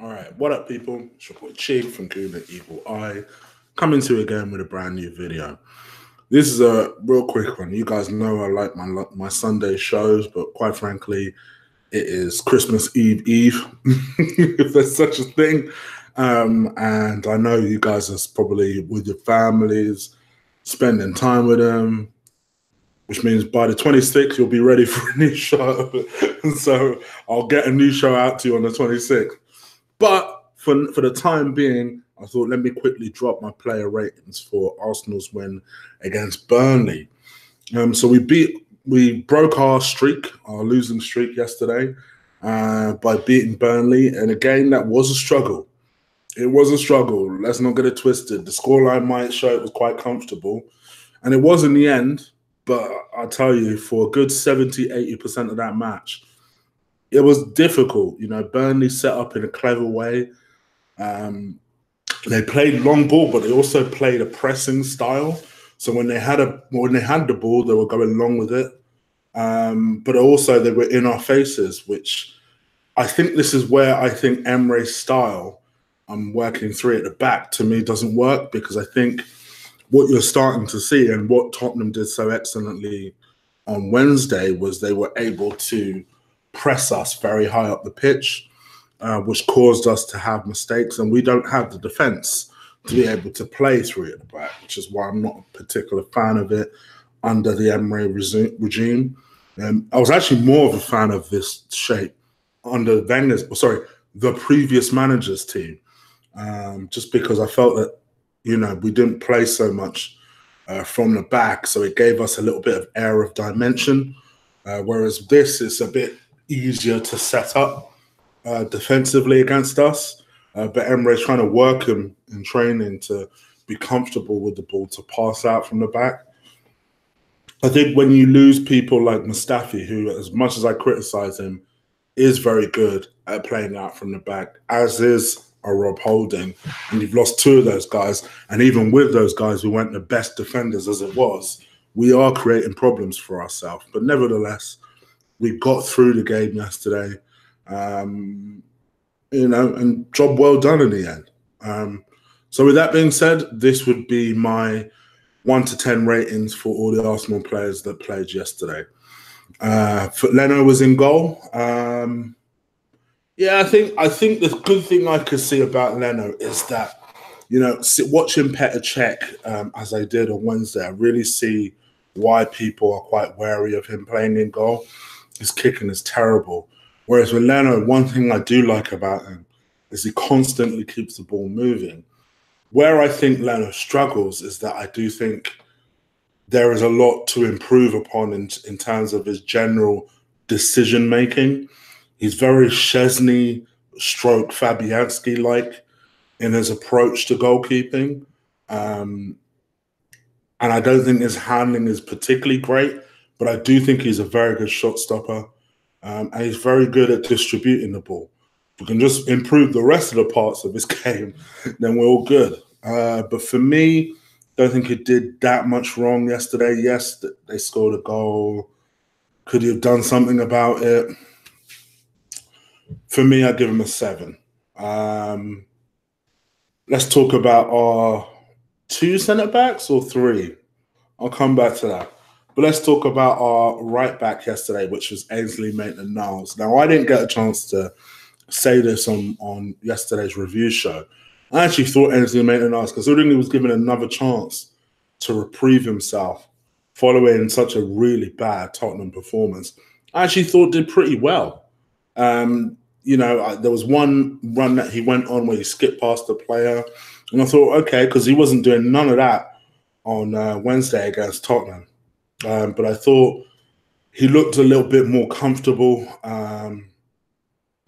All right, what up, people? It's your boy Chief from Google Evil Eye, coming to you again with a brand new video. This is a real quick one. You guys know I like my Sunday shows, but quite frankly, it is Christmas Eve, if there's such a thing. And I know you guys are probably with your families, spending time with them, which means by the 26th, you'll be ready for a new show. So I'll get a new show out to you on the 26th. But for the time being, I thought let me quickly drop my player ratings for Arsenal's win against Burnley. So we broke our losing streak yesterday by beating Burnley, and again that was a struggle. It was a struggle. Let's not get it twisted. The scoreline might show it was quite comfortable, and it was in the end. But I'll tell you, for a good 70–80% of that match, it was difficult. You know, Burnley set up in a clever way. They played long ball, but they also played a pressing style. So when they had the ball, they were going long with it. But also they were in our faces, which I think this is where I think Emre's style, working three at the back, to me doesn't work, because I think what you're starting to see and what Tottenham did so excellently on Wednesday was they were able to press us very high up the pitch, which caused us to have mistakes, and we don't have the defence to be able to play three at the back, which is why I'm not a particular fan of it under the Emre regime. I was actually more of a fan of this shape under the previous manager's team, just because I felt that, you know, we didn't play so much from the back, so it gave us a little bit of air of dimension, whereas this is a bit easier to set up defensively against us. But Emre's trying to work him in training to be comfortable with the ball, to pass out from the back. I think when you lose people like Mustafi, who, as much as I criticize him, is very good at playing out from the back, as is a Rob Holding, and you've lost two of those guys, and even with those guys, we weren't the best defenders as it was. We are creating problems for ourselves. But nevertheless, we got through the game yesterday, you know, and job well done in the end. So with that being said, this would be my 1 to 10 ratings for all the Arsenal players that played yesterday. Leno was in goal. Yeah, I think the good thing I could see about Leno is that, you know, watching Petr Cech as I did on Wednesday, I really see why people are quite wary of him playing in goal. His kicking is terrible. Whereas with Leno, one thing I do like about him is he constantly keeps the ball moving. Where I think Leno struggles is that I do think there is a lot to improve upon in terms of his general decision-making. He's very Szczesny / Fabianski-like in his approach to goalkeeping. And I don't think his handling is particularly great, but I do think he's a very good shot stopper. And he's very good at distributing the ball. If we can just improve the rest of the parts of his game, then we're all good. But for me, I don't think he did that much wrong yesterday. Yes, they scored a goal. Could he have done something about it? For me, I'd give him a 7. Let's talk about our 2 centre-backs or 3. I'll come back to that. But let's talk about our right-back yesterday, which was Ainsley Maitland-Niles. Now, I didn't get a chance to say this on yesterday's review show. I actually thought Ainsley Maitland-Niles, considering he was given another chance to reprieve himself following such a really bad Tottenham performance, I actually thought did pretty well. You know, there was one run that he went on where he skipped past the player, and I thought, okay, because he wasn't doing none of that on Wednesday against Tottenham. But I thought he looked a little bit more comfortable. And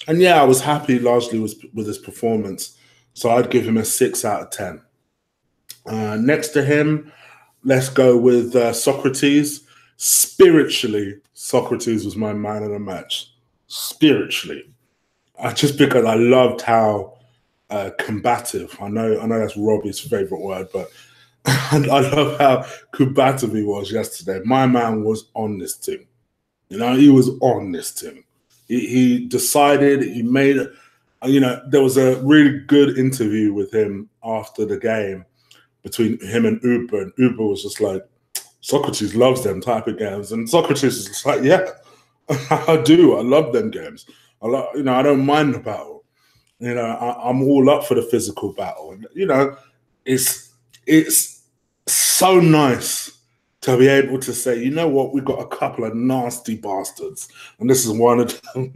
yeah, I was happy largely with his performance. So I'd give him a 6 out of 10. Next to him, let's go with Sokratis. Spiritually, Sokratis was my man of the match. Spiritually. Just because I loved how combative, I know that's Robbie's favourite word, but I love how combative he was yesterday. My man was on this team. You know, he was on this team. He decided, he made You know, there was a really good interview with him after the game between him and Uber, and Uber was just like, Sokratis loves them type of games, and Sokratis is just like, yeah, I do. I love them games. You know, I don't mind the battle. You know, I'm all up for the physical battle. You know, it's so nice to be able to say, you know what, we've got a couple of nasty bastards, and this is one of them.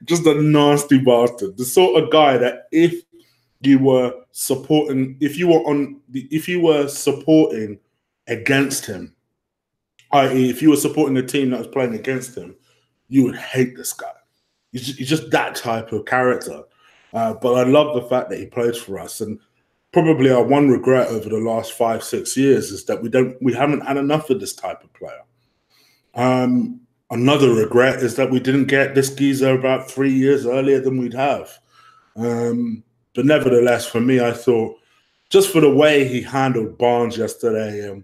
Just a nasty bastard, the sort of guy that if you were supporting against him, i.e., if you were supporting a team that was playing against him, you would hate this guy. He's just that type of character. But I love the fact that he plays for us. And probably our one regret over the last 5-6 years is that we haven't had enough of this type of player. Another regret is that we didn't get this geezer about 3 years earlier than we'd have. But nevertheless, for me, I thought just for the way he handled Barnes yesterday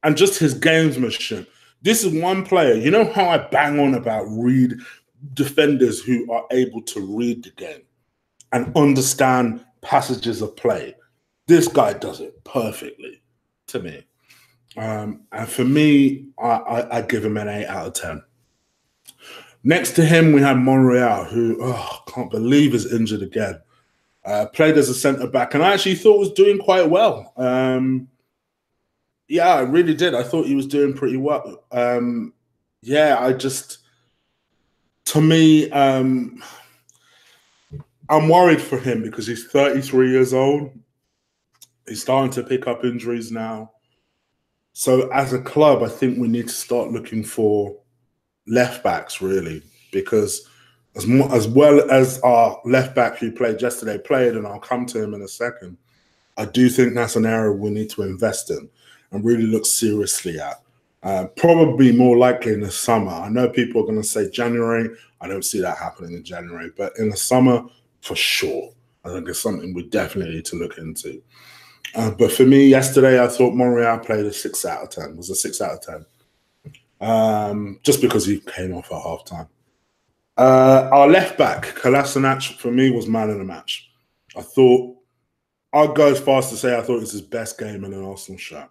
and just his gamesmanship. This is one player. You know how I bang on about defenders who are able to read the game and understand passages of play. This guy does it perfectly to me. And for me, I give him an 8 out of 10. Next to him, we have Monreal, who can't believe is injured again. Played as a centre-back, and I actually thought was doing quite well. Yeah, I really did. I thought he was doing pretty well. To me, I'm worried for him because he's 33 years old. He's starting to pick up injuries now. So as a club, I think we need to start looking for left backs, really, because as well as our left back who played yesterday played, and I'll come to him in a second, I do think that's an area we need to invest in and really look seriously at. Probably more likely in the summer. I know people are going to say January. I don't see that happening in January, but in the summer, for sure. I think it's something we definitely need to look into. But for me, yesterday, I thought Monreal played a 6 out of 10. It was a 6 out of 10. Just because he came off at halftime. Our left back, Kolasinac, for me, was man of the match. I'll go as far as to say I thought it was his best game in an Arsenal shirt.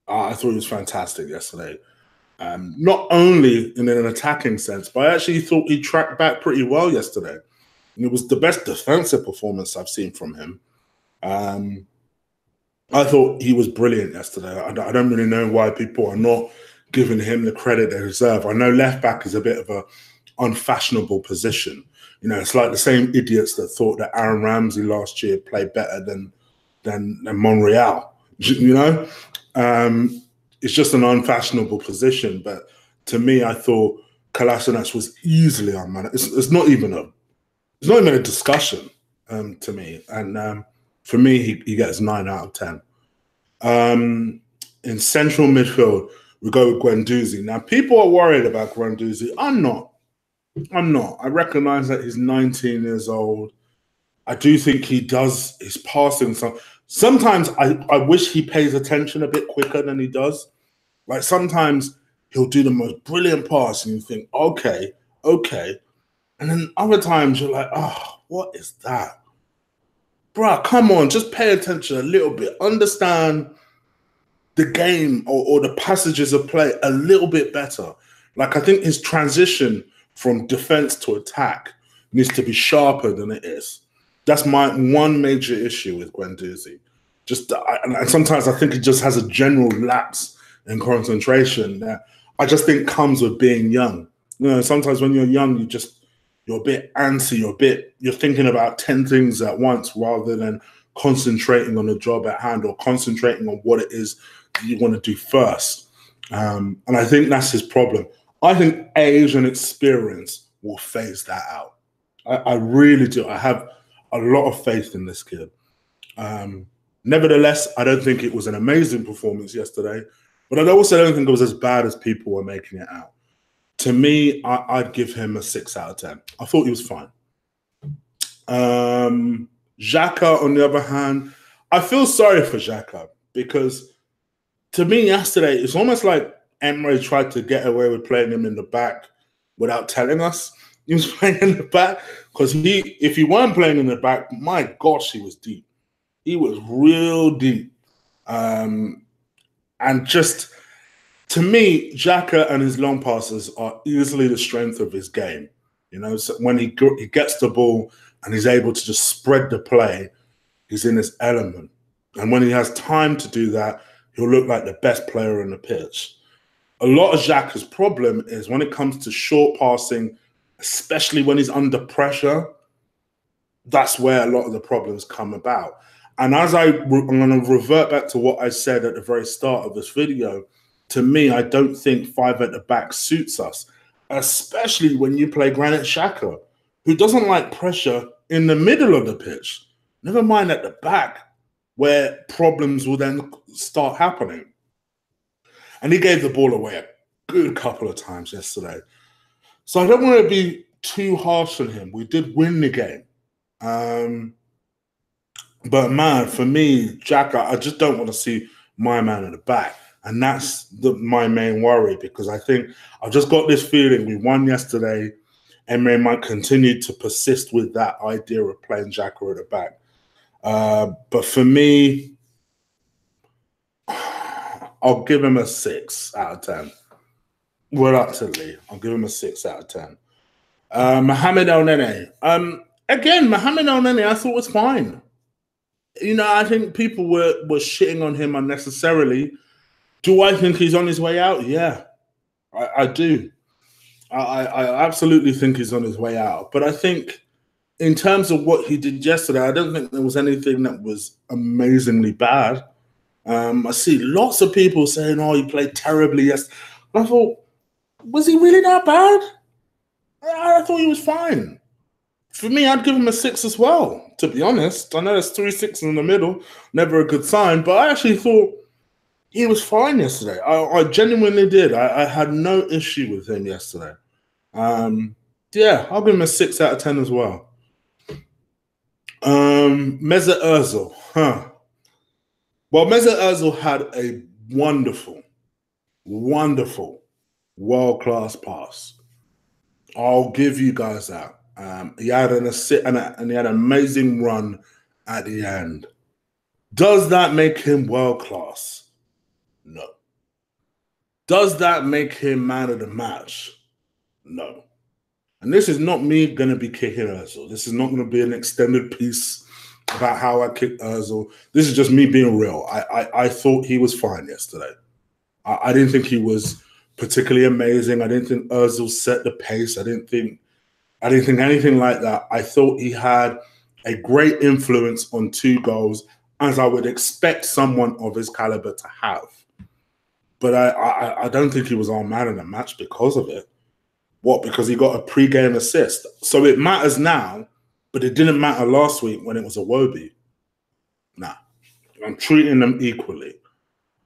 I thought he was fantastic yesterday. Not only in an attacking sense, but I actually thought he tracked back pretty well yesterday. And it was the best defensive performance I've seen from him. I thought he was brilliant yesterday. I don't really know why people are not giving him the credit they deserve. I know left back is a bit of a unfashionable position. You know, it's like the same idiots that thought that Aaron Ramsey last year played better than Monreal. You know, it's just an unfashionable position. But to me, I thought Kolasinac was easily unmanaged. It's not even a discussion to me. And for me, he gets 9 out of 10. In central midfield, we go with Guendouzi. Now, people are worried about Guendouzi. I'm not. I recognize that he's 19 years old. I do think his passing. Sometimes I wish he pays attention a bit quicker than he does. Like sometimes he'll do the most brilliant pass and you think, okay. And then other times you're like, oh, what is that? Bruh, come on, just pay attention a little bit. Understand the game or the passages of play a little bit better. Like I think his transition from defense to attack needs to be sharper than it is. That's my one major issue with Guendouzi. And sometimes I think he just has a general lapse in concentration that I just think comes with being young. You know, sometimes when you're young, you're a bit antsy, you're thinking about 10 things at once rather than concentrating on the job at hand or concentrating on what it is you want to do first. And I think that's his problem. I think age and experience will phase that out. I really do. I have a lot of faith in this kid. Nevertheless, I don't think it was an amazing performance yesterday, but I also don't think it was as bad as people were making it out. To me, I'd give him a 6 out of 10. I thought he was fine. Xhaka, on the other hand, I feel sorry for Xhaka because to me yesterday, it's almost like Emre tried to get away with playing him in the back without telling us. he was playing in the back, because if he weren't playing in the back, my gosh, he was deep. He was real deep. And just, to me, Xhaka and his long passes are easily the strength of his game. You know, so when he gets the ball and he's able to just spread the play, he's in his element. And when he has time to do that, he'll look like the best player on the pitch. A lot of Xhaka's problem is when it comes to short passing, especially when he's under pressure, that's where a lot of the problems come about. And I'm going to revert back to what I said at the very start of this video. To me, I don't think 5 at the back suits us, especially when you play Granit Xhaka, who doesn't like pressure in the middle of the pitch. Never mind at the back, where problems will then start happening. And he gave the ball away a good couple of times yesterday. So I don't want to be too harsh on him. We did win the game. But man, for me, Xhaka, I just don't want to see my man at the back. And that's my main worry, because I think I've just got this feeling we won yesterday. Emery might continue to persist with that idea of playing Xhaka at the back. But for me, I'll give him a 6 out of 10. Reluctantly, I'll give him a 6 out of 10. Mohamed El-Nene. Again, Mohamed El-Nene, I thought was fine. You know, I think people were shitting on him unnecessarily. Do I think he's on his way out? Yeah, I do. I absolutely think he's on his way out. But I think in terms of what he did yesterday, I don't think there was anything that was amazingly bad. I see lots of people saying, oh, he played terribly yesterday. And I thought, was he really that bad? I thought he was fine. For me, I'd give him a 6 as well, to be honest. I know there's 3 6s in the middle, never a good sign, but I actually thought he was fine yesterday. I genuinely did. I had no issue with him yesterday. Yeah, I'll give him a 6 out of 10 as well. Mesut Ozil. Well, Mesut Ozil had a wonderful, wonderful, world-class pass. I'll give you guys that. He had an assist and he had an amazing run at the end. Does that make him world-class? No. Does that make him man of the match? No. And this is not me going to be kicking Ozil. This is not going to be an extended piece about how I kicked Ozil. This is just me being real. I thought he was fine yesterday. I didn't think he was particularly amazing. I didn't think Ozil set the pace. I didn't think anything like that. I thought he had a great influence on 2 goals, as I would expect someone of his caliber to have. But I don't think he was our man in the match because of it. What? Because he got a pre-game assist. So it matters now, but it didn't matter last week when it was Iwobi. Nah, I'm treating them equally.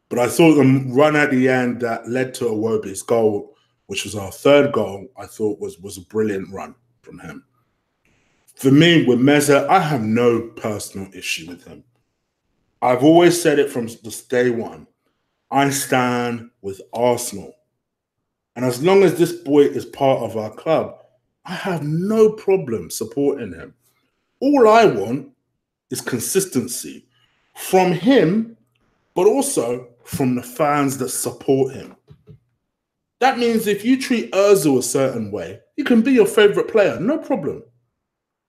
But I thought the run at the end that led to Iwobi's goal, which was our 3rd goal, I thought was a brilliant run from him. For me, with Mesut, I have no personal issue with him. I've always said it from the day one. I stand with Arsenal. And as long as this boy is part of our club, I have no problem supporting him. All I want is consistency from him, but also from the fans that support him. That means if you treat Ozil a certain way, he can be your favorite player, no problem.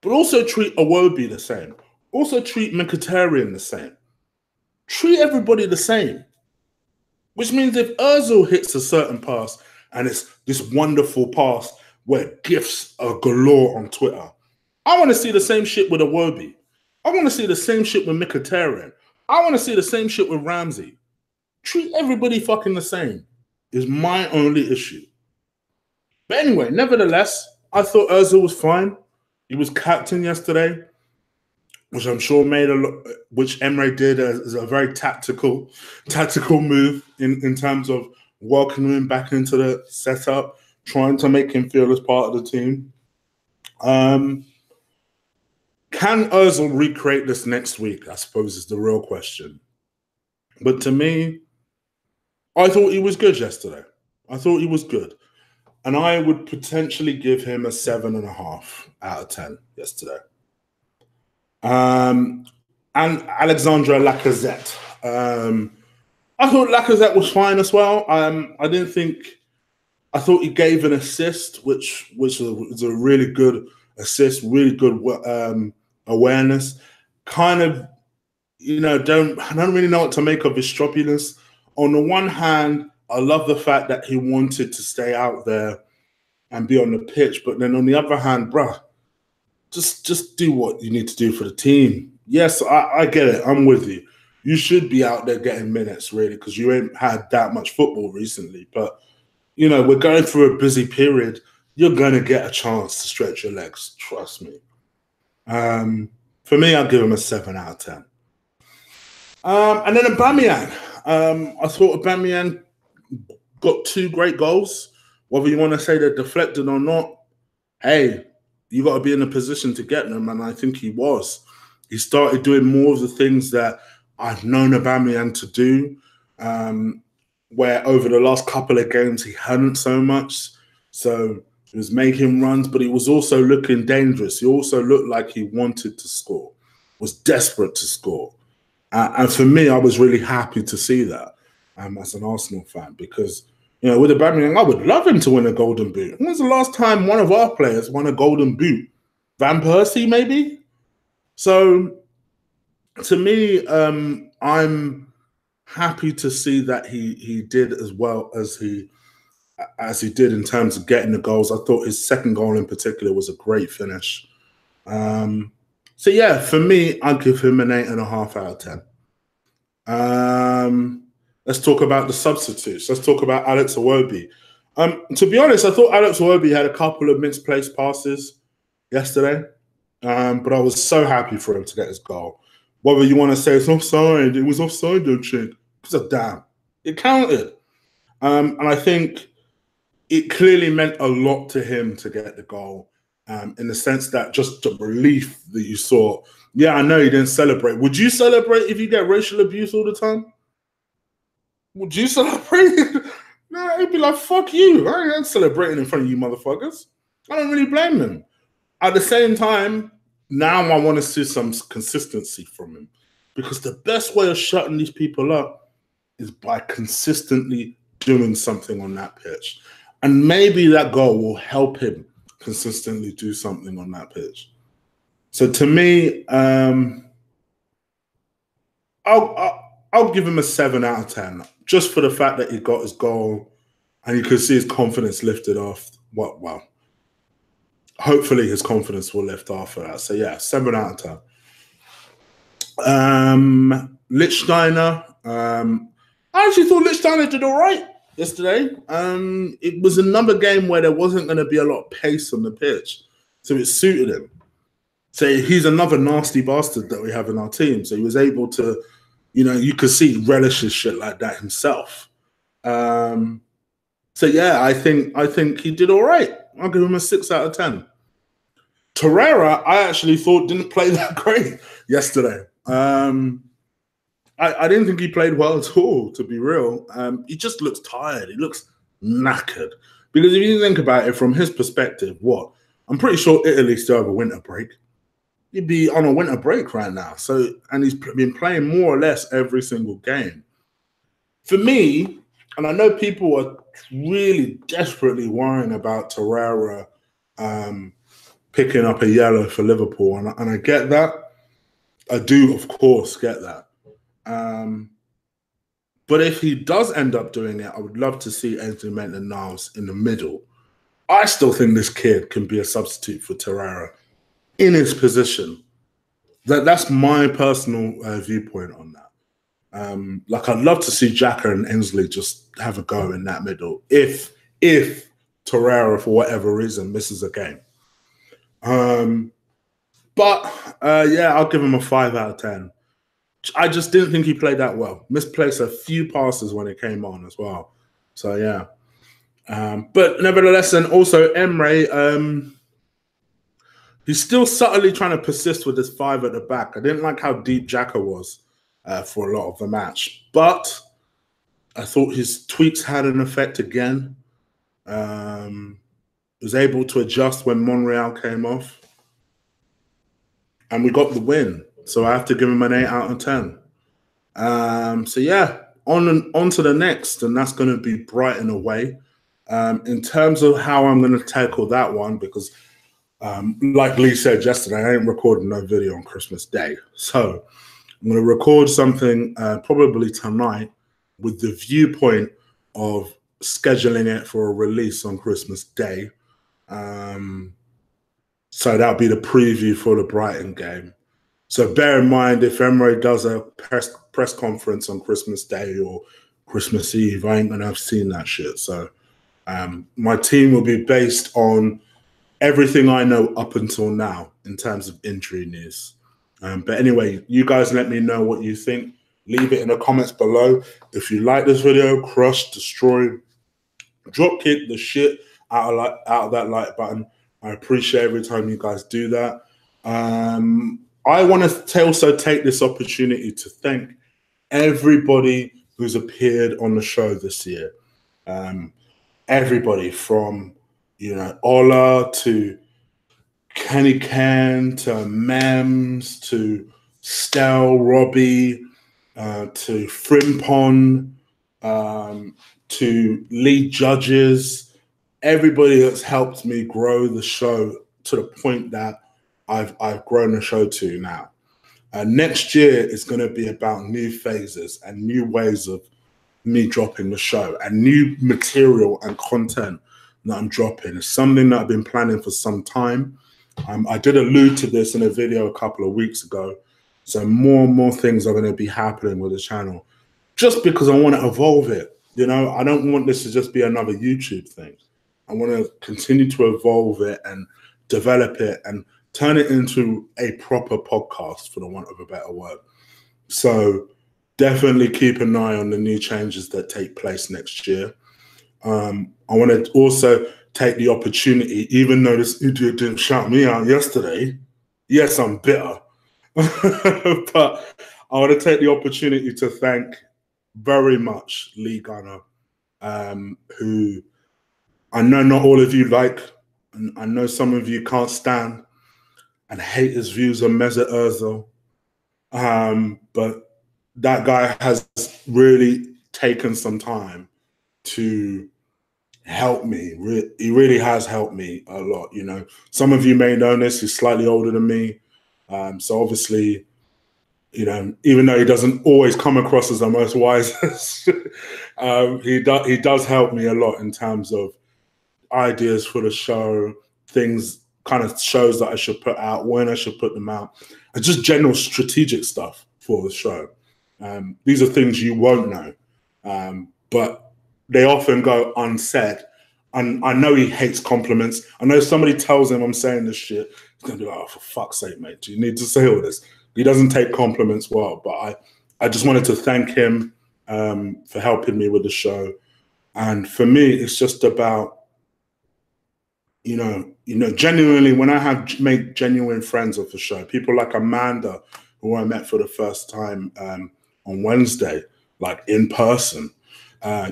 But also treat Iwobi the same. Also treat Mkhitaryan the same. Treat everybody the same. Which means if Ozil hits a certain pass, and it's this wonderful pass where gifts are galore on Twitter, I want to see the same shit with Iwobi. I want to see the same shit with Mkhitaryan. I want to see the same shit with Ramsey. Treat everybody fucking the same is my only issue. But anyway, nevertheless, I thought Ozil was fine. He was captain yesterday, which I'm sure made a lot, which Emre did as a very tactical move in terms of welcoming him back into the setup, trying to make him feel as part of the team. Can Ozil recreate this next week, I suppose, is the real question. But to me, I thought he was good yesterday. I thought he was good. and I would potentially give him a 7.5 out of 10 yesterday. And Alexandre Lacazette. I thought Lacazette was fine as well. I thought he gave an assist, which was a really good assist, really good awareness. Kind of, I don't really know what to make of his stroppiness. On the one hand, I love the fact that he wanted to stay out there and be on the pitch, but then on the other hand, bruh, just do what you need to do for the team. Yes, I get it. I'm with you. You should be out there getting minutes, really, because you ain't had that much football recently. But, we're going through a busy period. You're going to get a chance to stretch your legs. Trust me. For me, I'll give him a 7 out of 10. And then Aubameyang. I thought Aubameyang got 2 great goals. Whether you want to say they're deflected or not, hey, you got to be in a position to get them, and I think he was. He started doing more of the things that I've known Aubameyang to do, where over the last couple of games he hadn't so much. So he was making runs, but he was also looking dangerous. He also looked like he wanted to score, was desperate to score. And for me, I was really happy to see that as an Arsenal fan, because, with Aubameyang, I would love him to win a Golden Boot. When was the last time one of our players won a Golden Boot? Van Persie, maybe? So, to me, I'm happy to see that he did as well as he did in terms of getting the goals. I thought his second goal in particular was a great finish. So yeah, for me, I'd give him an 8.5 out of 10. Let's talk about the substitutes. Let's talk about Alex Iwobi. To be honest, I thought Alex Iwobi had a couple of misplaced passes yesterday, but I was so happy for him to get his goal. Whether you want to say it's offside, it was offside, don't you? Because damn, it counted. And I think it clearly meant a lot to him to get the goal, in the sense that just the relief that you saw. Yeah, I know you didn't celebrate. Would you celebrate if you get racial abuse all the time? Would you celebrate? No, he'd be like, fuck you. I ain't celebrating in front of you motherfuckers. I don't really blame them. At the same time, now I want to see some consistency from him, because the best way of shutting these people up is by consistently doing something on that pitch. And maybe that goal will help him consistently do something on that pitch. So to me, I'll give him a 7 out of 10, just for the fact that he got his goal and you could see his confidence lifted off. Well, hopefully his confidence will lift after that. So yeah, 7 out of 10. Lichtsteiner. I actually thought Lichtsteiner did all right yesterday. It was another game where there wasn't going to be a lot of pace on the pitch, so it suited him. So he's another nasty bastard that we have in our team. So he was able to, you could see relishes shit like that himself. So yeah, I think he did all right. I'll give him a 6 out of 10. Torreira, I actually thought didn't play that great yesterday. I didn't think he played well at all, to be real. He just looks tired. He looks knackered. Because if you think about it from his perspective, I'm pretty sure Italy still have a winter break. He'd be on a winter break right now. And he's been playing more or less every single game. For me, and I know people are really desperately worrying about Torreira picking up a yellow for Liverpool, and I get that. I do, of course, get that. But if he does end up doing it, I would love to see Anthony Maitland-Niles in the middle. I still think this kid can be a substitute for Torreira in his position. That's my personal viewpoint on that. I'd love to see Xhaka and Ainsley just have a go in that middle if Torreira, for whatever reason, misses a game. Yeah, I'll give him a 5 out of 10. I just didn't think he played that well. Misplaced a few passes when it came on as well. So, yeah. But nevertheless, and also Emre, he's still subtly trying to persist with his 5 at the back. I didn't like how deep Xhaka was for a lot of the match. But I thought his tweaks had an effect again. Was able to adjust when Monreal came off, and we got the win. So I have to give him an 8 out of 10. So yeah, on to the next, and that's going to be Brighton away. In terms of how I'm going to tackle that one, because like Lee said yesterday, I ain't recording no video on Christmas Day. So I'm going to record something probably tonight with the viewpoint of scheduling it for a release on Christmas Day. So that'll be the preview for the Brighton game. So bear in mind, if Emery does a press conference on Christmas Day or Christmas Eve, I ain't going to have seen that shit. So my team will be based on everything I know up until now in terms of injury news. But anyway, you guys let me know what you think. Leave it in the comments below. If you like this video, crush, destroy, drop kick the shit out of that like button. I appreciate every time you guys do that. I want to also take this opportunity to thank everybody who's appeared on the show this year. Everybody from, Ola to Kenny Ken to Mems to Stel, Robbie, to Frimpon, to lead judges, everybody that's helped me grow the show to the point that I've grown the show to now. Next year is going to be about new phases and new ways of me dropping the show and new material and content that I'm dropping. It's something that I've been planning for some time. I did allude to this in a video a couple of weeks ago. So more and more things are going to be happening with the channel just because I want to evolve it. I don't want this to just be another YouTube thing. I want to continue to evolve it and develop it and turn it into a proper podcast, for the want of a better word. So definitely keep an eye on the new changes that take place next year. I want to also take the opportunity, even though this idiot didn't shout me out yesterday. Yes, I'm bitter. But I want to take the opportunity to thank very much Lee Gunner, who I know not all of you like, and I know some of you can't stand and hate his views on Mesut Ozil. But that guy has really taken some time to help me. He really has helped me a lot. Some of you may know this. He's slightly older than me. So obviously, even though he doesn't always come across as the most wisest, he does help me a lot in terms of ideas for the show, things, kind of shows that I should put out, when I should put them out, and just general strategic stuff for the show. These are things you won't know, but they often go unsaid. And I know he hates compliments. I know somebody tells him I'm saying this shit, he's going to be like, oh, for fuck's sake, mate, do you need to say all this? He doesn't take compliments well, but I just wanted to thank him for helping me with the show. And for me, it's just about, genuinely, when I have made genuine friends of the show, people like Amanda, who I met for the first time on Wednesday, like in person,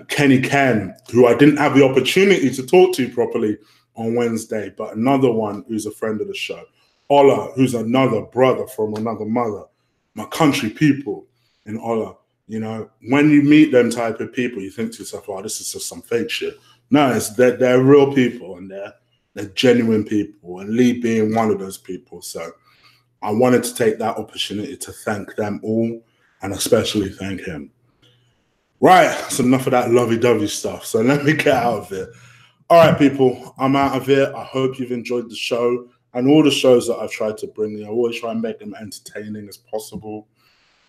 Kenny Ken, who I didn't have the opportunity to talk to properly on Wednesday, but another one who's a friend of the show, Ola, who's another brother from another mother, my country people in Ola. When you meet them type of people, you think to yourself, oh, this is just some fake shit. No, they're real people, and they're genuine people, and Lee being one of those people. So I wanted to take that opportunity to thank them all, and especially thank him. Right, so enough of that lovey-dovey stuff. So let me get out of it. All right, people, I'm out of here. I hope you've enjoyed the show and all the shows that I've tried to bring you. I always try and make them entertaining as possible.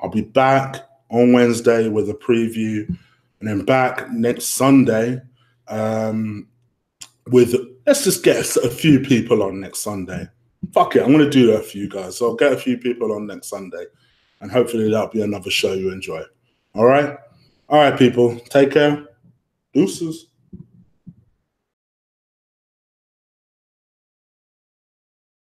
I'll be back on Wednesday with a preview, and then back next Sunday with, let's just get a few people on next Sunday. Fuck it, I'm going to do that for you guys. So I'll get a few people on next Sunday, and hopefully that'll be another show you enjoy. All right? All right, people, take care. Deuces.